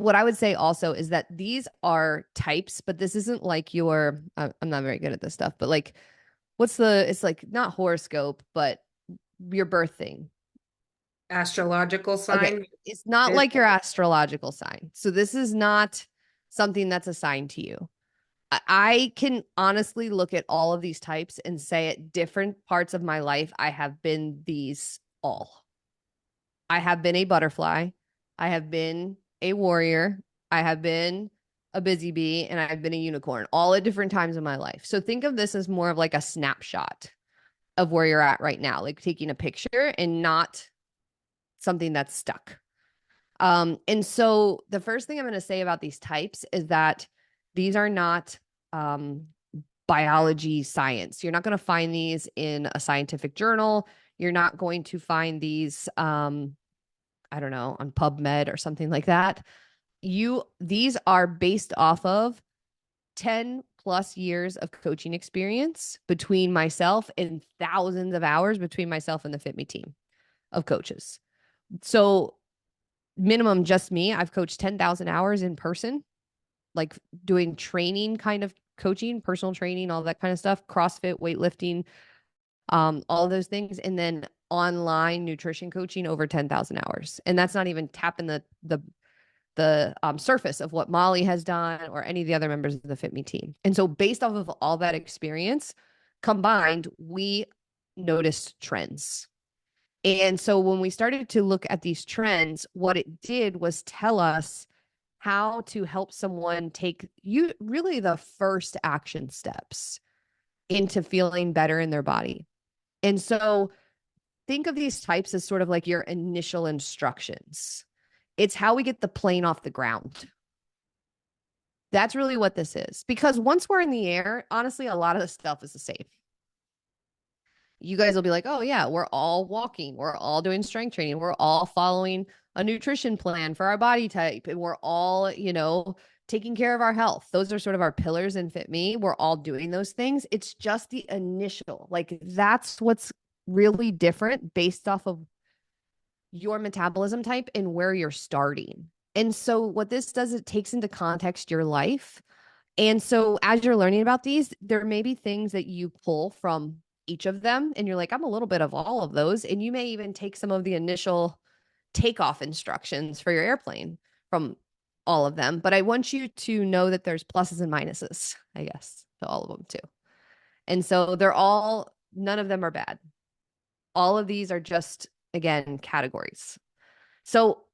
what I would say also is that these are types, but this isn't like your, I'm not very good at this stuff, but like, it's like not horoscope, but your birth thing. Astrological Okay. sign. It's not Is like your astrological sign. So this is not something that's assigned to you. I can honestly look at all of these types and say at different parts of my life, I have been these all. I have been a butterfly. I have been a warrior. I have been a busy bee and I've been a unicorn all at different times in my life. So think of this as more of like a snapshot of where you're at right now, like taking a picture and not something that's stuck. And so the first thing I'm going to say about these types is that these are not um, biology science. You're not going to find these in a scientific journal. You're not going to find these I don't know, on PubMed or something like that. These are based off of 10 plus years of coaching experience between myself and thousands of hours between myself and the Fit Me team of coaches. So, minimum just me, I've coached 10,000 hours in person, like doing training kind of coaching, personal training, all that kind of stuff, CrossFit, weightlifting, all of those things. And then online nutrition coaching over 10,000 hours. And that's not even tapping the surface of what Molly has done or any of the other members of the Fit Me team. And so based off of all that experience combined, we noticed trends. And so when we started to look at these trends, what it did was tell us how to help someone take you really the first action steps into feeling better in their body. And so think of these types as sort of like your initial instructions. It's how we get the plane off the ground. That's really what this is. Because once we're in the air, honestly, a lot of the stuff is the same. You guys will be like, oh, yeah, we're all walking. We're all doing strength training. We're all following a nutrition plan for our body type. And we're all, taking care of our health. Those are sort of our pillars in Fit Me. We're all doing those things. It's just the initial, like, that's what's really different based off of your metabolism type and where you're starting. And so, what this does, it takes into context your life. And so, as you're learning about these, there may be things that you pull from each of them. And you're like, I'm a little bit of all of those. And you may even take some of the initial takeoff instructions for your airplane from all of them. But I want you to know that there's pluses and minuses, I guess, to all of them too. And so, none of them are bad. All of these are just, again, categories. So,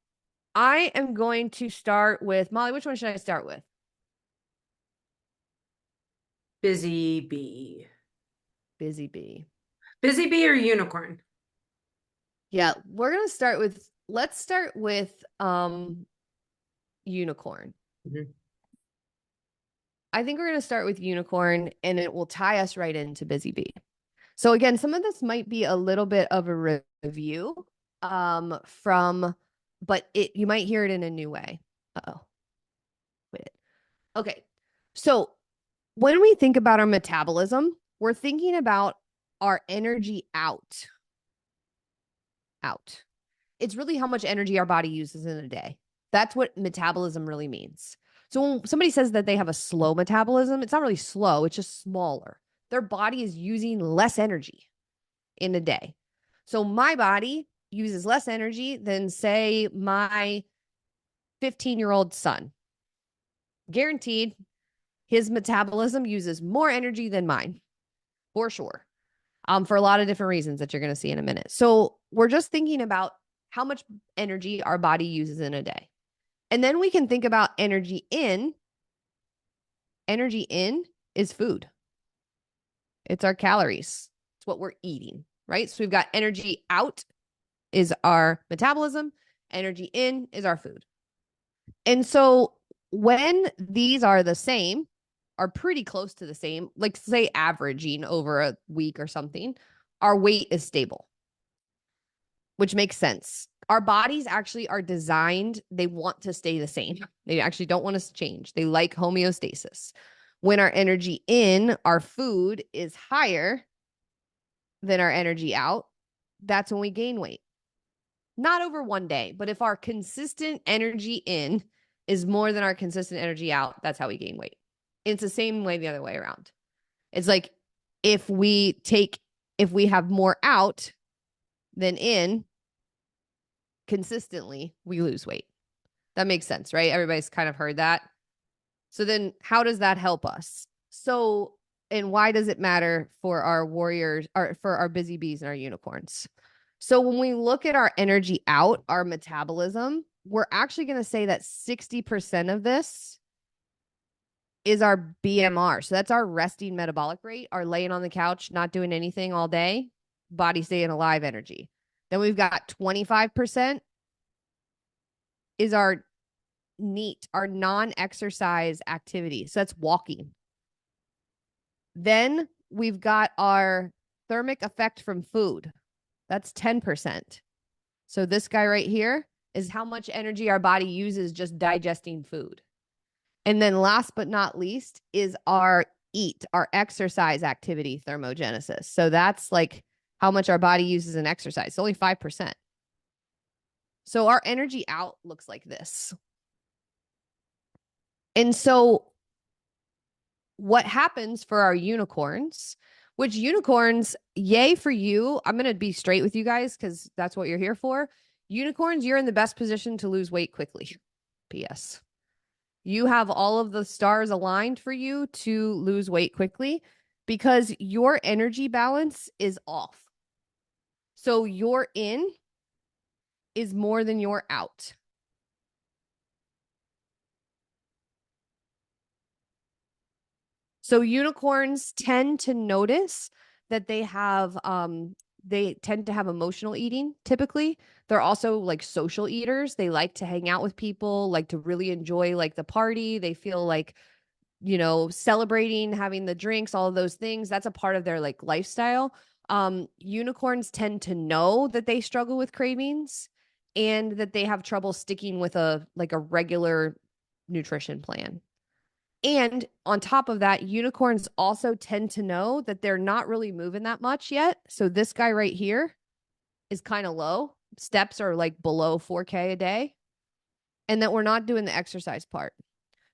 I am going to start with Molly. Which one should I start with? busy bee. Busy bee. Busy bee or unicorn? Yeah, let's start with unicorn. Mhm. I think we're going to start with unicorn and it will tie us right into busy bee. So again, some of this might be a little bit of a review from but you might hear it in a new way. Uh-oh. Wait. Okay. So when we think about our metabolism, we're thinking about our energy out. It's really how much energy our body uses in a day. That's what metabolism really means. So when somebody says that they have a slow metabolism, it's not really slow, it's just smaller. Their body is using less energy in a day. So my body uses less energy than, say, my 15-year-old son. Guaranteed, his metabolism uses more energy than mine, for sure. For a lot of different reasons that you're going to see in a minute. So we're just thinking about how much energy our body uses in a day. And then we can think about energy in. Energy in is food. It's our calories. It's what we're eating, right? So we've got energy out is our metabolism. Energy in is our food. And so when these are the same, are pretty close to the same, like say averaging over a week or something, our weight is stable, which makes sense. Our bodies actually are designed, they want to stay the same. They actually don't want to change. They like homeostasis. When our energy in, our food, is higher than our energy out, that's when we gain weight. Not over one day, but if our consistent energy in is more than our consistent energy out, that's how we gain weight. It's the same way the other way around. It's like if we have more out than in consistently, we lose weight. That makes sense, right? Everybody's kind of heard that. So then how does that help us? So, and why does it matter for our warriors or for our busy bees and our unicorns? So when we look at our energy out, our metabolism, we're actually going to say that 60% of this is our BMR. So that's our resting metabolic rate, our laying on the couch, not doing anything all day, body staying alive energy. Then we've got 25% is our NEAT, our non-exercise activity. So that's walking. Then we've got our thermic effect from food. That's 10%. So this guy right here is how much energy our body uses just digesting food. And then last but not least is our EAT, our exercise activity thermogenesis. So that's like how much our body uses in exercise. It's only 5%. So our energy out looks like this. And so what happens for our unicorns, which unicorns, yay for you. I'm going to be straight with you guys because that's what you're here for. Unicorns, you're in the best position to lose weight quickly. P.S. You have all of the stars aligned for you to lose weight quickly because your energy balance is off. So your in is more than your out. So unicorns tend to notice that they tend to have emotional eating typically. They're also like social eaters. They like to hang out with people, like to really enjoy like the party. They feel like, celebrating, having the drinks, all of those things. That's a part of their like lifestyle. Unicorns tend to know that they struggle with cravings and that they have trouble sticking with a regular nutrition plan. And on top of that, unicorns also tend to know that they're not really moving that much yet. So this guy right here is kind of low. Steps are like below 4K a day, and that we're not doing the exercise part.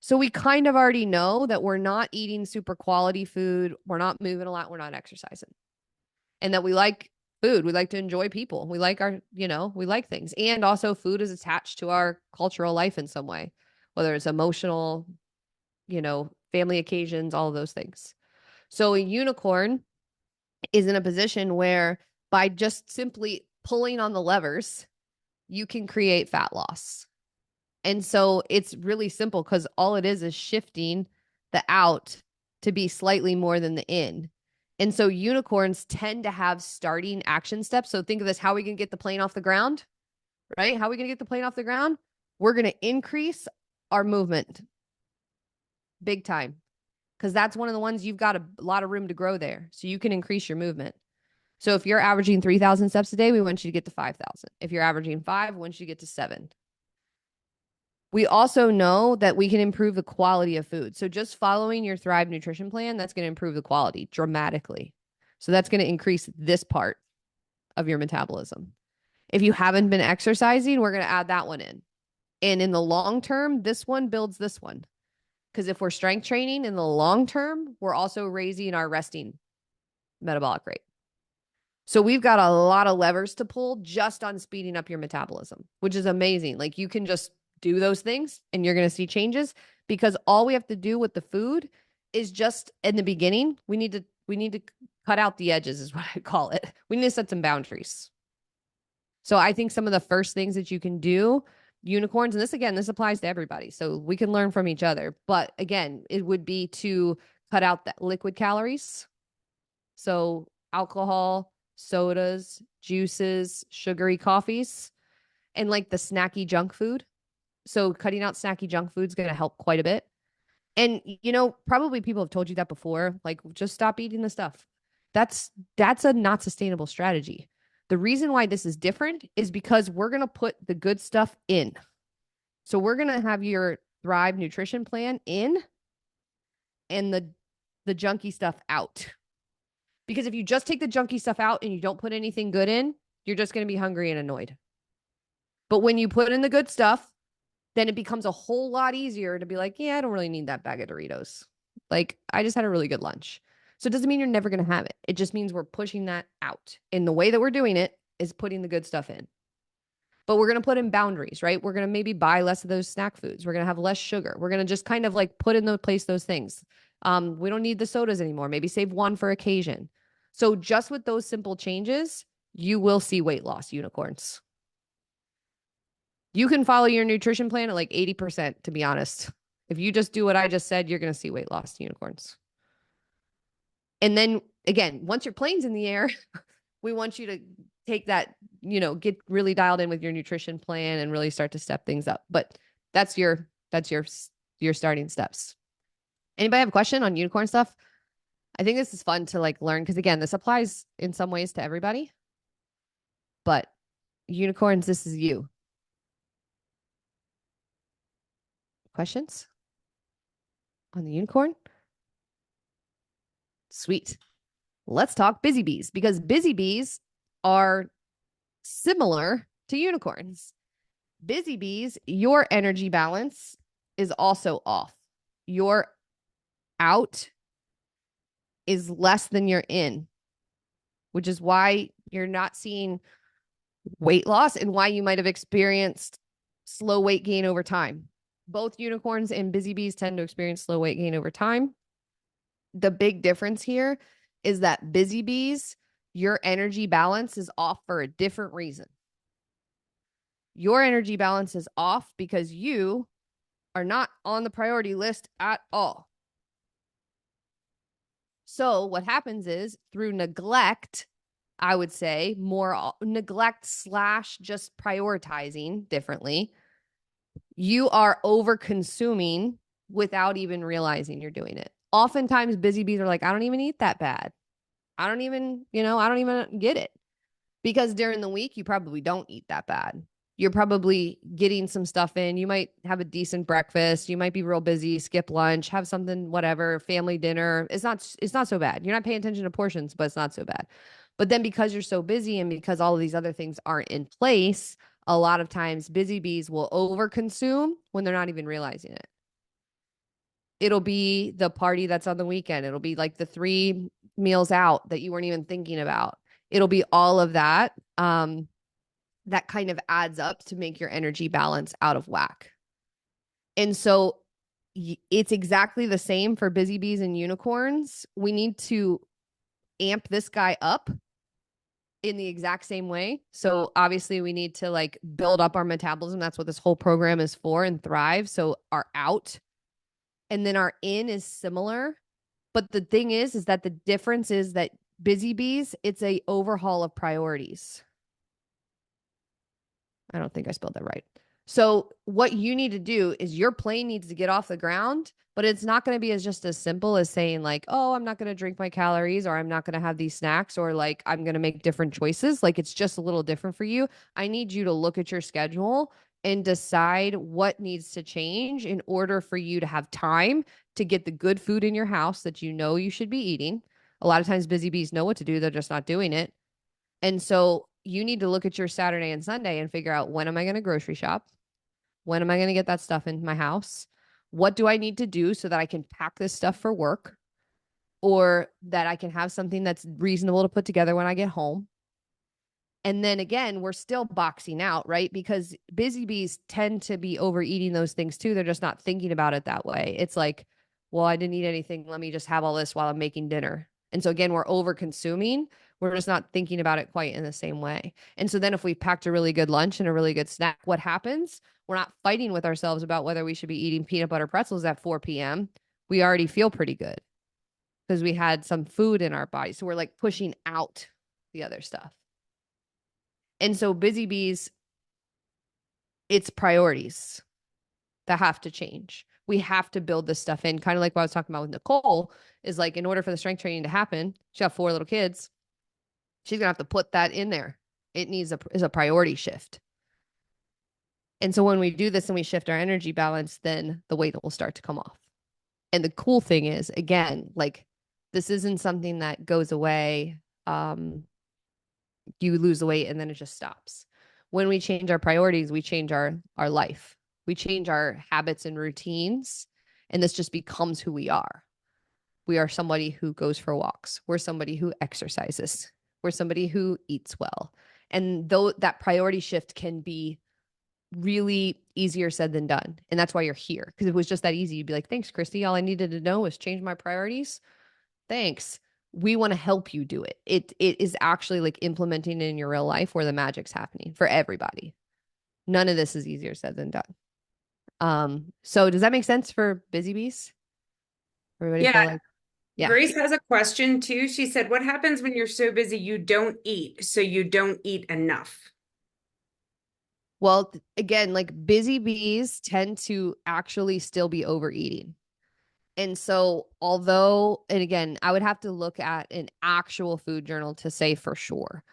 So we kind of already know that we're not eating super quality food. We're not moving a lot. We're not exercising. And that we like food. We like to enjoy people. We like we like things. And also food is attached to our cultural life in some way, whether it's emotional, family occasions, all of those things. So a unicorn is in a position where by just simply pulling on the levers, you can create fat loss. And so it's really simple because all it is shifting the out to be slightly more than the in. And so unicorns tend to have starting action steps. So think of this, how are we going to get the plane off the ground, right? How are we going to get the plane off the ground? We're going to increase our movement big time because that's one of the ones you've got a lot of room to grow there. So you can increase your movement. So if you're averaging 3,000 steps a day, we want you to get to 5,000. If you're averaging 5, we want you to get to 7. We also know that we can improve the quality of food. So just following your Thrive nutrition plan, that's going to improve the quality dramatically. So that's going to increase this part of your metabolism. If you haven't been exercising, we're going to add that one in. And in the long term, this one builds this one. Because if we're strength training in the long term, we're also raising our resting metabolic rate. So we've got a lot of levers to pull just on speeding up your metabolism, which is amazing. Like you can just do those things and you're going to see changes because all we have to do with the food is just in the beginning, we need to cut out the edges is what I call it. We need to set some boundaries. So I think some of the first things that you can do, unicorns, and this applies to everybody. So we can learn from each other. But again, it would be to cut out the liquid calories. So alcohol, sodas, juices, sugary coffees, and like the snacky junk food. So cutting out snacky junk food is going to help quite a bit. And, probably people have told you that before, like just stop eating the stuff. That's a not sustainable strategy. The reason why this is different is because we're going to put the good stuff in. So we're going to have your Thrive nutrition plan in and the junky stuff out. Because if you just take the junky stuff out and you don't put anything good in, you're just going to be hungry and annoyed. But when you put in the good stuff, then it becomes a whole lot easier to be like, yeah, I don't really need that bag of Doritos. Like, I just had a really good lunch. So it doesn't mean you're never going to have it. It just means we're pushing that out. And the way that we're doing it is putting the good stuff in. But we're going to put in boundaries, right? We're going to maybe buy less of those snack foods. We're going to have less sugar. We're going to just kind of like put in the place those things. We don't need the sodas anymore. Maybe save one for occasion. So just with those simple changes, you will see weight loss unicorns. You can follow your nutrition plan at like 80%, to be honest. If you just do what I just said, you're going to see weight loss unicorns. And then again, once your plane's in the air, we want you to take that, get really dialed in with your nutrition plan and really start to step things up. But that's your starting steps. Anybody have a question on unicorn stuff? I think this is fun to like learn because again, this applies in some ways to everybody. But unicorns, this is you. Questions on the unicorn? Sweet. Let's talk busy bees because busy bees are similar to unicorns. Busy bees, your energy balance is also off. Your out is less than your in, which is why you're not seeing weight loss and why you might have experienced slow weight gain over time. Both unicorns and busy bees tend to experience slow weight gain over time. The big difference here is that busy bees, your energy balance is off for a different reason. Your energy balance is off because you are not on the priority list at all. So what happens is through neglect, I would say more neglect / just prioritizing differently, you are over consuming without even realizing you're doing it. Oftentimes busy bees are like, I don't even eat that bad. I don't even get it. Because during the week, you probably don't eat that bad. You're probably getting some stuff in. You might have a decent breakfast. You might be real busy, skip lunch, have something, whatever, family dinner. It's not so bad. You're not paying attention to portions, but it's not so bad. But then because you're so busy and because all of these other things aren't in place, a lot of times busy bees will overconsume when they're not even realizing it. It'll be the party that's on the weekend. It'll be like the 3 meals out that you weren't even thinking about. It'll be all of that. That kind of adds up to make your energy balance out of whack. And so it's exactly the same for busy bees and unicorns. We need to amp this guy up in the exact same way. So obviously we need to like build up our metabolism. That's what this whole program is for, and thrive. So our out and then our in is similar. But the thing is that the difference is that busy bees, it's a overhaul of priorities. I don't think I spelled that right. So what you need to do is your plane needs to get off the ground, but it's not going to be as simple as saying like, oh, I'm not going to drink my calories, or I'm not going to have these snacks, or like I'm going to make different choices. Like it's just a little different for you. I need you to look at your schedule and decide what needs to change in order for you to have time to get the good food in your house that you know you should be eating. A lot of times busy bees know what to do. They're just not doing it. And so you need to look at your Saturday and Sunday and figure out, when am I going to grocery shop? When am I going to get that stuff in my house? What do I need to do so that I can pack this stuff for work, or that I can have something that's reasonable to put together when I get home? And then again, we're still boxing out, right? Because busy bees tend to be overeating those things too. They're just not thinking about it that way. It's like, well, I didn't eat anything. Let me just have all this while I'm making dinner. And so again, we're over consuming. We're just not thinking about it quite in the same way. And so then if we packed a really good lunch and a really good snack, what happens? We're not fighting with ourselves about whether we should be eating peanut butter pretzels at 4 p.m. We already feel pretty good because we had some food in our body. So we're like pushing out the other stuff. And so busy bees, it's priorities that have to change. We have to build this stuff in, kind of like what I was talking about with Nicole, is like, in order for the strength training to happen, she got 4 little kids. She's going to have to put that in there. It needs is a priority shift. And so when we do this and we shift our energy balance, then the weight will start to come off. And the cool thing is, again, like this isn't something that goes away. You lose the weight and then it just stops. When we change our priorities, we change our life. We change our habits and routines, and this just becomes who we are. We are somebody who goes for walks. We're somebody who exercises. We're somebody who eats well. And though that priority shift can be really easier said than done. And that's why you're here. Because if it was just that easy, you'd be like, thanks, Christy. All I needed to know was change my priorities. Thanks. We want to help you do it. It is actually like implementing it in your real life where the magic's happening for everybody. None of this is easier said than done. So does that make sense for busy bees? Everybody Yeah, feel like, yeah. Grace has a question too. She said, "What happens when you're so busy you don't eat, so you don't eat enough?" Well, again, like busy bees tend to actually still be overeating. And so, although, and again, I would have to look at an actual food journal to say for sure,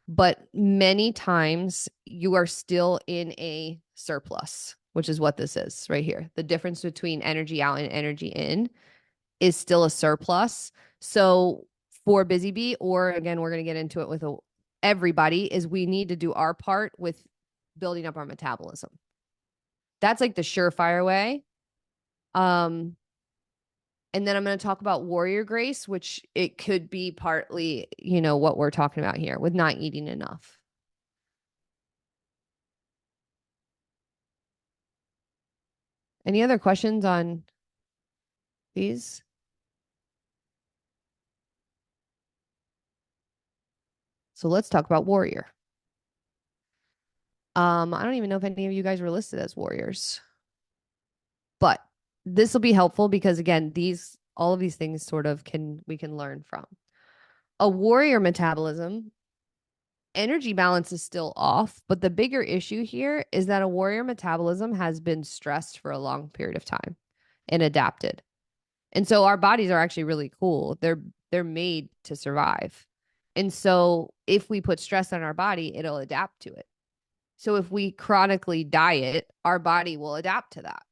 but many times you are still in a surplus, which is what this is right here. The difference between energy out and energy in is still a surplus. So, for busy bee, or again, we're going to get into it with everybody, is we need to do our part with building up our metabolism. That's like the surefire way. Um, And then I'm going to talk about warrior grace, which it could be partly, what we're talking about here with not eating enough. Any other questions on these? So let's talk about warrior. I don't even know if any of you guys were listed as warriors, but this will be helpful because again, all of these things sort of we can learn from. A warrior metabolism, energy balance is still off, but the bigger issue here is that a warrior metabolism has been stressed for a long period of time and adapted. And so our bodies are actually really cool. They're made to survive. And so if we put stress on our body, it'll adapt to it. So if we chronically diet, our body will adapt to that.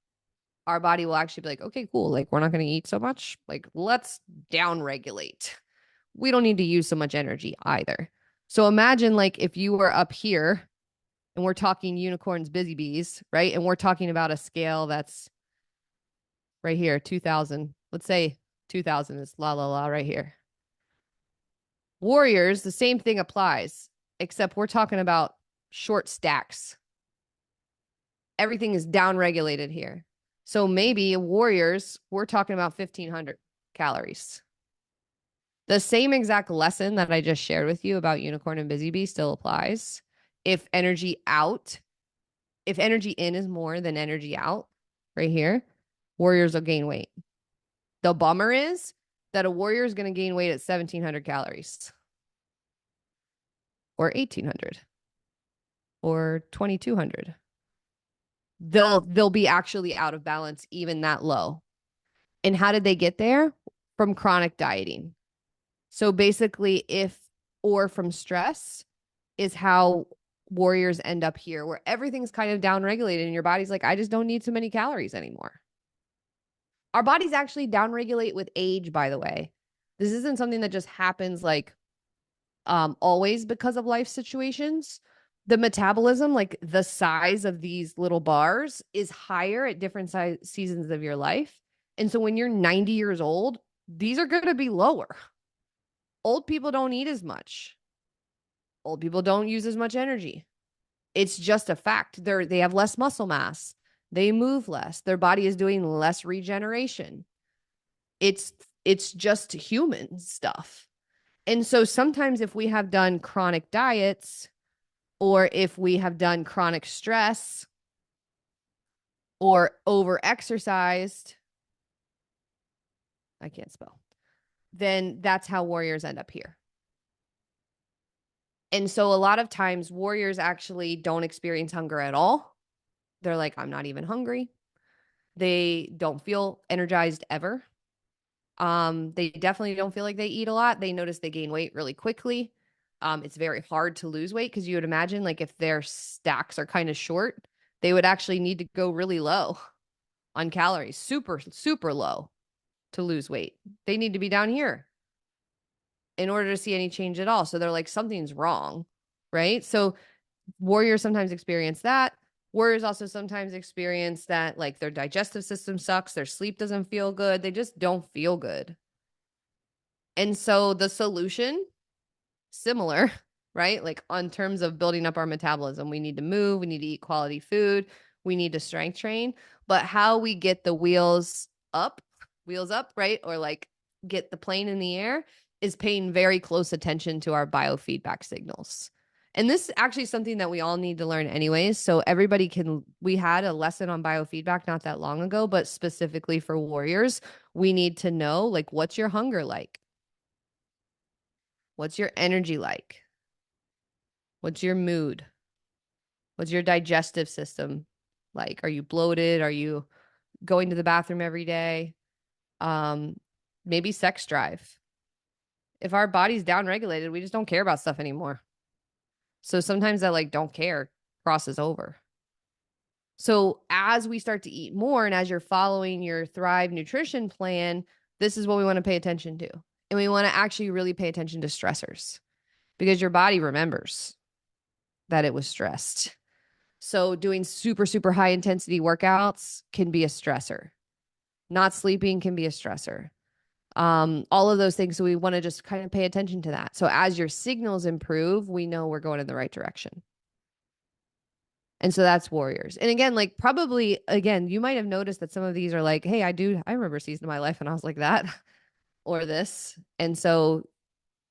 Our body will actually be like, okay, cool. Like we're not going to eat so much. Like let's down regulate. We don't need to use so much energy either. So imagine like if you were up here and we're talking unicorns, busy bees, right? And we're talking about a scale that's right here, 2000. Let's say 2000 is la la la right here. Warriors, the same thing applies, except we're talking about short stacks. Everything is down regulated here. So maybe warriors, we're talking about 1500 calories. The same exact lesson that I just shared with you about unicorn and busy bee still applies. If energy in is more than energy out, right here, warriors will gain weight. The bummer is that a warrior is going to gain weight at 1700 calories or 1800 or 2200. They'll be actually out of balance even that low. And how did they get there? From chronic dieting. So basically or from stress is how warriors end up here where everything's kind of down regulated and your body's like, I just don't need so many calories anymore. Our bodies actually downregulate with age, by the way. This isn't something that just happens like always because of life situations. The metabolism, like the size of these little bars, is higher at different seasons of your life. And so when you're 90 years old, these are going to be lower. Old people don't eat as much. Old people don't use as much energy. It's just a fact. They have less muscle mass. They move less. Their body is doing less regeneration. It's just human stuff. And so sometimes if we have done chronic diets or if we have done chronic stress or over exercised, I can't spell, then that's how warriors end up here. And so a lot of times warriors actually don't experience hunger at all. They're like, I'm not even hungry. They don't feel energized ever. They definitely don't feel like they eat a lot. They notice they gain weight really quickly. It's very hard to lose weight because you would imagine like if their stacks are kind of short, they would actually need to go really low on calories, super, super low to lose weight. They need to be down here in order to see any change at all. So they're like, something's wrong, right? So warriors sometimes experience that. Warriors also sometimes experience that like their digestive system sucks, their sleep doesn't feel good, they just don't feel good. And so the solution, similar, right? Like on terms of building up our metabolism, we need to move, we need to eat quality food, we need to strength train, but how we get the wheels up, right? Or like get the plane in the air is paying very close attention to our biofeedback signals. And this is actually something that we all need to learn anyways. So everybody can, we had a lesson on biofeedback not that long ago, but specifically for warriors, we need to know like, what's your hunger like? What's your energy like? What's your mood? What's your digestive system like? Are you bloated? Are you going to the bathroom every day? Um, Maybe sex drive. If our body's downregulated, we just don't care about stuff anymore. So sometimes that like don't care crosses over. So as we start to eat more and as you're following your Thrive nutrition plan, this is what we want to pay attention to. And we want to actually really pay attention to stressors because your body remembers that it was stressed. So doing super, super high intensity workouts can be a stressor. Not sleeping can be a stressor. All of those things. So we want to just kind of pay attention to that. So as your signals improve, we know we're going in the right direction. And so that's warriors. And again, like probably again, you might have noticed that some of these are like, hey, I remember a season of my life and I was like that or this. And so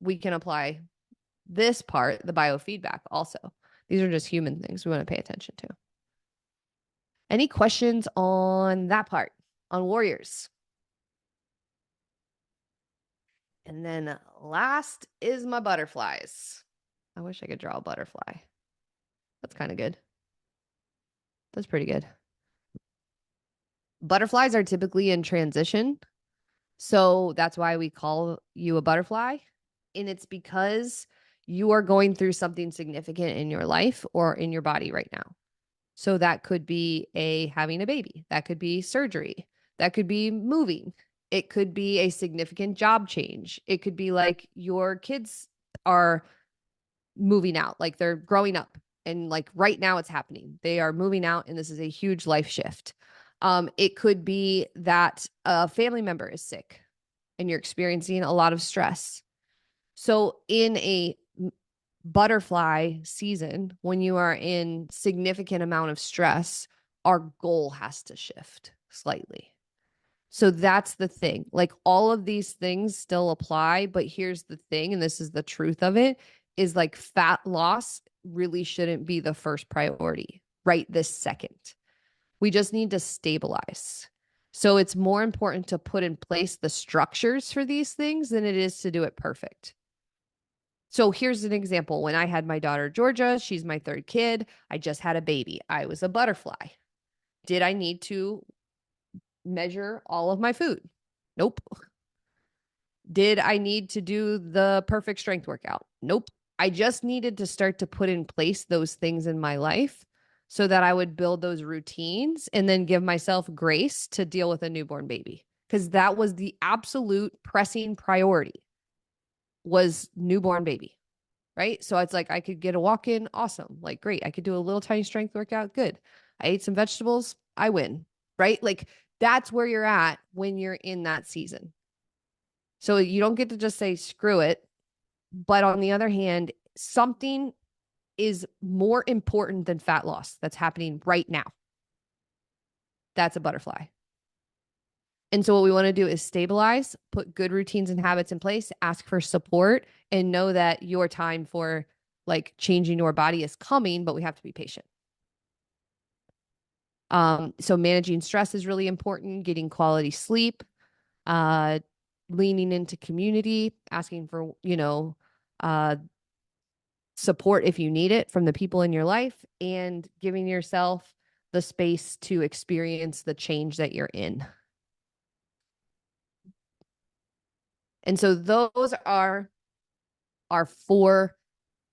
we can apply this part, the biofeedback also. These are just human things we want to pay attention to. Any questions on that part, on warriors? And then last is my butterflies. I wish I could draw a butterfly. That's kind of good. That's pretty good. Butterflies are typically in transition. So that's why we call you a butterfly. And it's because you are going through something significant in your life or in your body right now. So that could be having a baby. That could be surgery. That could be moving. It could be a significant job change. It could be like your kids are moving out, like they're growing up. And like right now it's happening. They are moving out and this is a huge life shift. It could be that a family member is sick and you're experiencing a lot of stress. So in a butterfly season, when you are in significant amount of stress, our goal has to shift slightly. So that's the thing. Like all of these things still apply, but here's the thing, and this is the truth of it, is like fat loss really shouldn't be the first priority right this second. We just need to stabilize. So it's more important to put in place the structures for these things than it is to do it perfect. So here's an example. When I had my daughter, Georgia, she's my third kid. I just had a baby. I was a butterfly. Did I need to measure all of my food? Nope. Did I need to do the perfect strength workout? Nope. I just needed to start to put in place those things in my life so that I would build those routines and then give myself grace to deal with a newborn baby. Because that was the absolute pressing priority was newborn baby. Right. So it's like I could get a walk in. Awesome. Like, great. I could do a little tiny strength workout. Good. I ate some vegetables. I win. Right. Like, that's where you're at when you're in that season. So you don't get to just say, screw it. But on the other hand, something is more important than fat loss that's happening right now. That's a butterfly. And so what we want to do is stabilize, put good routines and habits in place, ask for support, and know that your time for like changing your body is coming, but we have to be patient. So managing stress is really important, getting quality sleep, leaning into community, asking for, support if you need it from the people in your life, and giving yourself the space to experience the change that you're in. And so those are our 4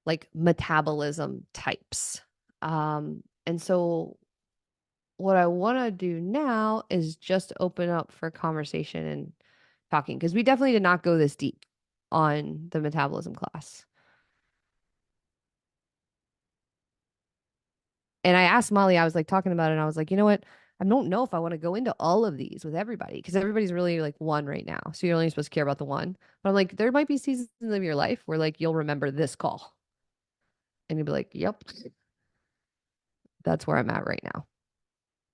like metabolism types. And so what I want to do now is just open up for conversation and talking because we definitely did not go this deep on the metabolism class. And I asked Molly, I was like talking about it, and I was like, you know what? I don't know if I want to go into all of these with everybody because everybody's really like one right now. So you're only supposed to care about the one. But I'm like, there might be seasons of your life where like you'll remember this call and you'll be like, yep, that's where I'm at right now.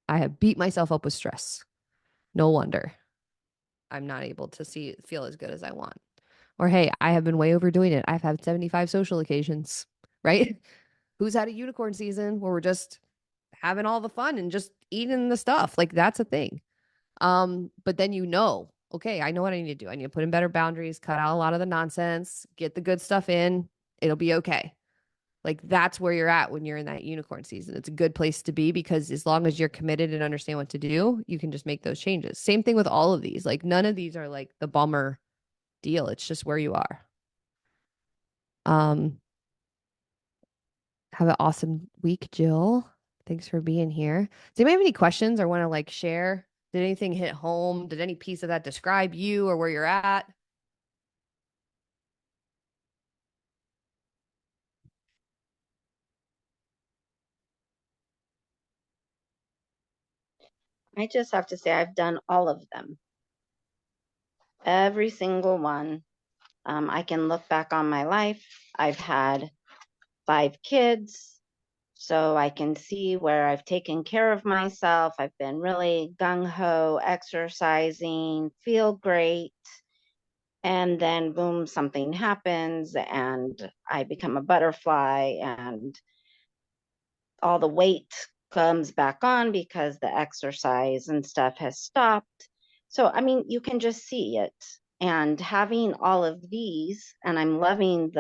I have beat myself up with stress. No wonder I'm not able to feel as good as I want. Or hey, I have been way overdoing it. I've had 75 social occasions, right? Who's had a unicorn season where we're just having all the fun and just eating the stuff? Like that's a thing. But then okay, I know what I need to do. I need to put in better boundaries, cut out a lot of the nonsense, get the good stuff in. It'll be okay. Like that's where you're at when you're in that unicorn season. It's a good place to be because as long as you're committed and understand what to do, you can just make those changes. Same thing with all of these. Like none of these are like the bummer deal. It's just where you are. Um, have an awesome week, Jill. Thanks for being here. Does anybody have any questions or want to like share? Did anything hit home? Did any piece of that describe you or where you're at? I just have to say I've done all of them, every single one. I can look back on my life. I've had 5 kids, so I can see where I've taken care of myself. I've been really gung ho, exercising, feel great. And then, boom, something happens, and I become a butterfly, and all the weight comes back on because the exercise and stuff has stopped. So, I mean, you can just see it. And having all of these, and I'm loving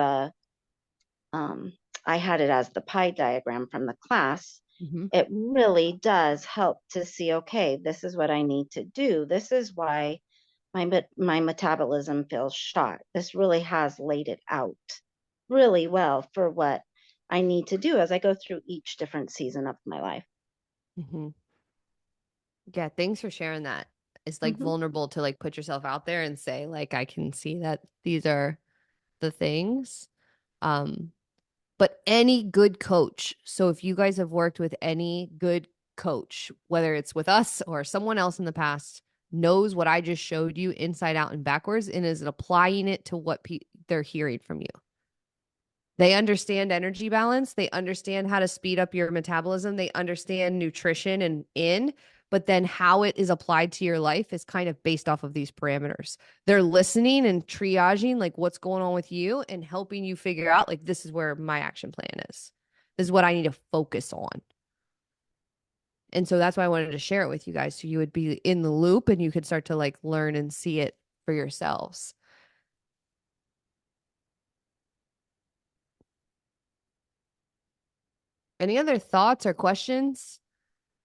um, I had it as the pie diagram from the class. Mm-hmm. It really does help to see, okay, this is what I need to do. This is why my metabolism feels shot. This really has laid it out really well for what I need to do as I go through each different season of my life. Mm-hmm. Yeah, thanks for sharing that. It's like Mm-hmm. vulnerable to like put yourself out there and say, like, I can see that these are the things. Um, but any good coach, so if you guys have worked with any good coach, whether it's with us or someone else in the past, knows what I just showed you inside out and backwards and is applying it to what they're hearing from you. They understand energy balance. They understand how to speed up your metabolism. They understand nutrition but then how it is applied to your life is kind of based off of these parameters. They're listening and triaging like what's going on with you and helping you figure out like this is where my action plan is. This is what I need to focus on. And so that's why I wanted to share it with you guys so you would be in the loop and you could start to like learn and see it for yourselves. Any other thoughts or questions?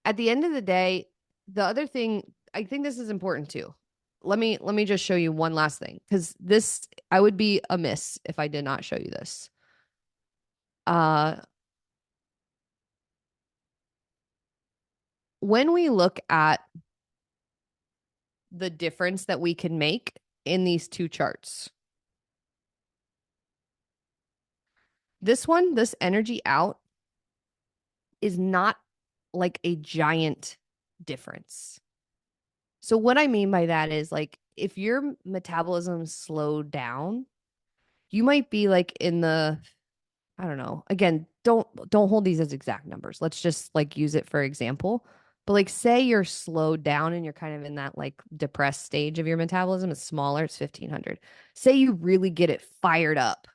At the end of the day, the other thing, I think this is important too. Let me just show you one last thing because this I would be amiss if I did not show you this. Uh when we look at the difference that we can make in these two charts. This energy out is not like a giant difference. So what I mean by that is like if your metabolism slowed down, you might be like in the I don't know. Again, don't hold these as exact numbers. Let's just like use it for example. But like say you're slowed down and you're kind of in that like depressed stage of your metabolism, it's smaller, it's 1500. Say you really get it fired up.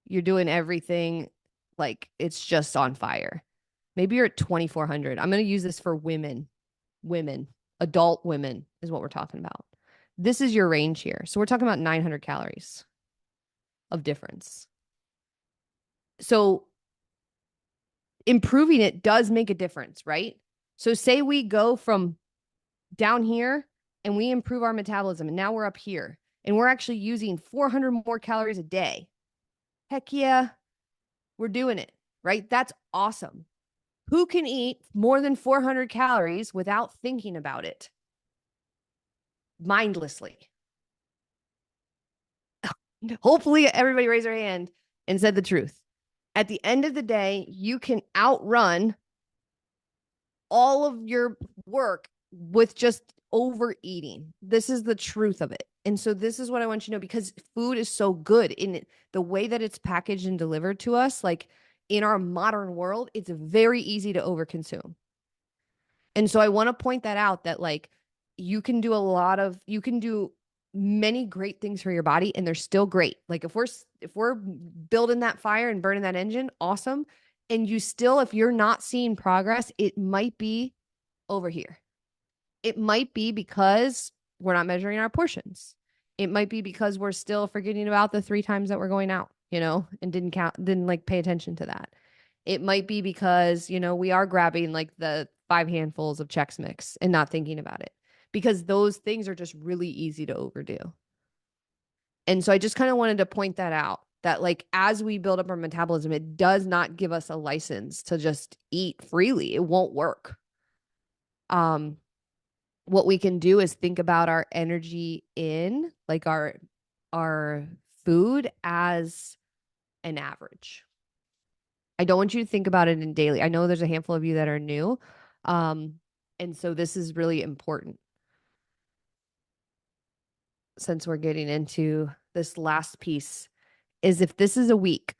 You're doing everything like it's just on fire. Maybe you're at 2400. I'm going to use this for women. Women, adult women is what we're talking about. This is your range here. So we're talking about 900 calories of difference. So improving it does make a difference, right? So say we go from down here and we improve our metabolism and now we're up here and we're actually using 400 more calories a day. Heck yeah, we're doing it, right? That's awesome. Who can eat more than 400 calories without thinking about it mindlessly? Hopefully everybody raised their hand and said the truth. At the end of the day, you can outrun all of your work with just overeating. This is the truth of it. And so this is what I want you to know, because food is so good in the way that it's packaged and delivered to us. Like in our modern world, it's very easy to overconsume. And so I want to point that out, that like you can do many great things for your body and they're still great. Like if we're building that fire and burning that engine, awesome. And you still, if you're not seeing progress, it might be over here. It might be because we're not measuring our portions. It might be because we're still forgetting about the 3 times that we're going out, and didn't like pay attention to that. It might be because, we are grabbing like the 5 handfuls of Chex Mix and not thinking about it, because those things are just really easy to overdo. And so I just kind of wanted to point that out, that like as we build up our metabolism, it does not give us a license to just eat freely. It won't work. What we can do is think about our energy in like our food as an average. I don't want you to think about it in daily. I know there's a handful of you that are new. And so this is really important, since we're getting into this last piece, is if this is a week.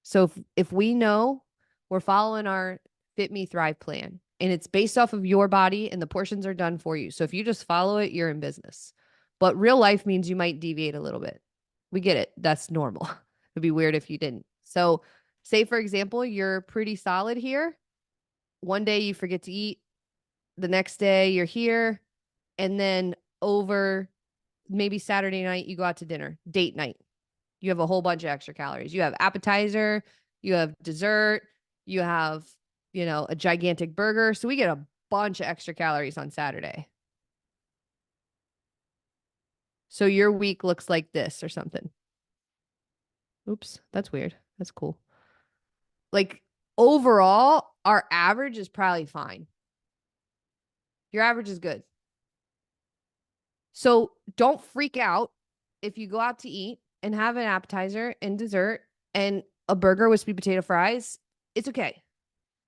So if we know we're following our Fit Me Thrive plan and it's based off of your body and the portions are done for you. So if you just follow it, you're in business. But real life means you might deviate a little bit. We get it. That's normal. It'd be weird if you didn't. So say, for example, you're pretty solid here. One day you forget to eat. The next day you're here. And then over maybe Saturday night, you go out to dinner, date night. You have a whole bunch of extra calories. You have appetizer, you have dessert, you have, a gigantic burger. So we get a bunch of extra calories on Saturday. So your week looks like this or something. Oops, that's weird. That's cool. Like overall, our average is probably fine. Your average is good. So don't freak out if you go out to eat and have an appetizer and dessert and a burger with sweet potato fries. It's okay.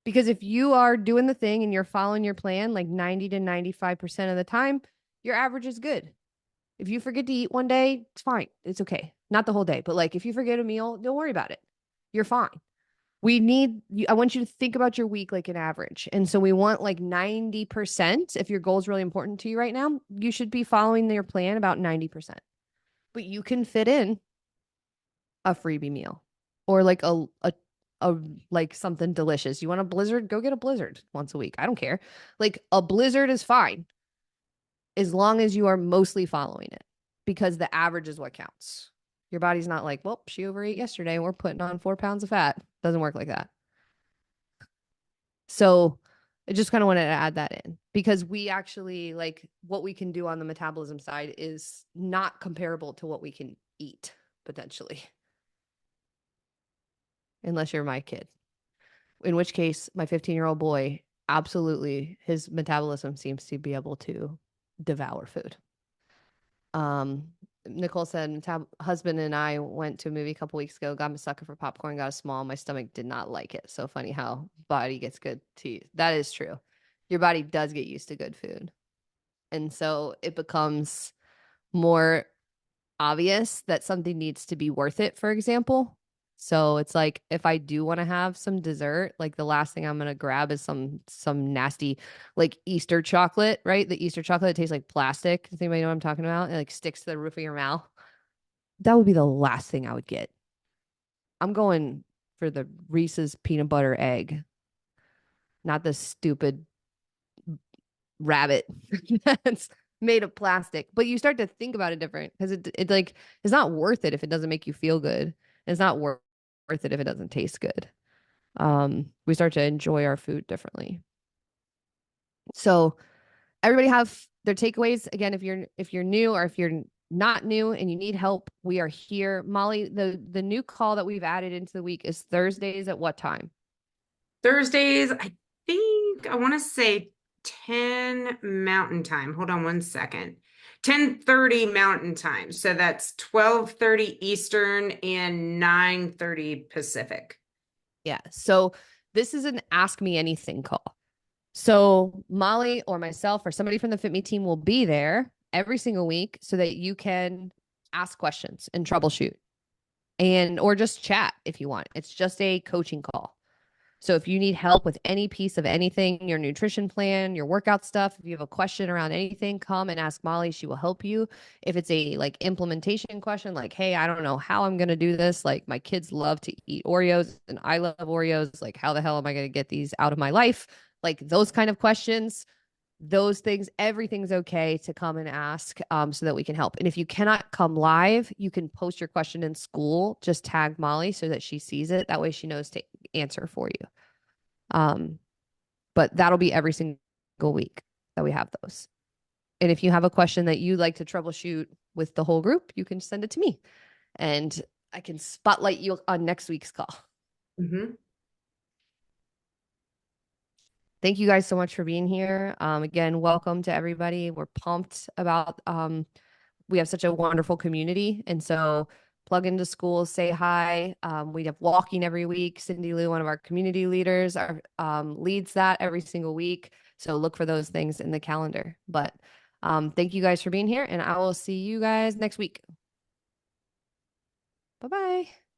Because if you are doing the thing and you're following your plan like 90 to 95% of the time, your average is good. If you forget to eat one day, it's fine. It's okay. Not the whole day, but like if you forget a meal, don't worry about it. You're fine. I want you to think about your week like an average. And so we want like 90%. If your goal is really important to you right now, you should be following your plan about 90%. But you can fit in a freebie meal or like a like something delicious. You want a blizzard? Go get a blizzard once a week. I don't care. Like a blizzard is fine as long as you are mostly following it, because the average is what counts. Your body's not like, well, she overate yesterday and we're putting on 4 pounds of fat. Doesn't work like that. So I just kind of wanted to add that in, because we actually like what we can do on the metabolism side is not comparable to what we can eat potentially. Unless you're my kid, in which case my 15-year-old boy, absolutely, his metabolism seems to be able to devour food. Nicole said, husband and I went to a movie a couple weeks ago, got him a sucker for popcorn, got a small. My stomach did not like it. So funny how body gets good to you. That is true. Your body does get used to good food. And so it becomes more obvious that something needs to be worth it, for example. So it's like if I do want to have some dessert, like the last thing I'm gonna grab is some nasty like Easter chocolate, right? The Easter chocolate tastes like plastic. Does anybody know what I'm talking about? It like sticks to the roof of your mouth. That would be the last thing I would get. I'm going for the Reese's peanut butter egg, not the stupid rabbit that's made of plastic. But you start to think about it different, because it like it's not worth it if it doesn't make you feel good. It's not worth it if it doesn't taste good. We start to enjoy our food differently. So everybody have their takeaways. Again, if you're new or if you're not new and you need help, we are here. Molly, the new call that we've added into the week is Thursdays at what time? Thursdays, I think I want to say 10 Mountain Time. Hold on one second. 10:30 Mountain Time. So that's 12:30 Eastern and 9:30 Pacific. Yeah. So this is an ask me anything call. So Molly or myself or somebody from the Fit Me team will be there every single week so that you can ask questions and troubleshoot and or just chat if you want. It's just a coaching call. So if you need help with any piece of anything, your nutrition plan, your workout stuff, if you have a question around anything, come and ask Molly. She will help you. If it's a like implementation question, like, hey, I don't know how I'm going to do this. Like my kids love to eat Oreos and I love Oreos. Like how the hell am I going to get these out of my life? Like those kind of questions, those things, everything's okay to come and ask so that we can help. And if you cannot come live, you can post your question in school. Just tag Molly so that she sees it. That way she knows to answer for you. But that'll be every single week that we have those. And if you have a question that you'd like to troubleshoot with the whole group, you can send it to me and I can spotlight you on next week's call. Mm-hmm. Thank you guys so much for being here. Again, welcome to everybody. We're pumped about we have such a wonderful community. And so plug into schools, say hi. We have walking every week. Cindy Lou, one of our community leaders, leads that every single week. So look for those things in the calendar. But thank you guys for being here, and I will see you guys next week. Bye-bye.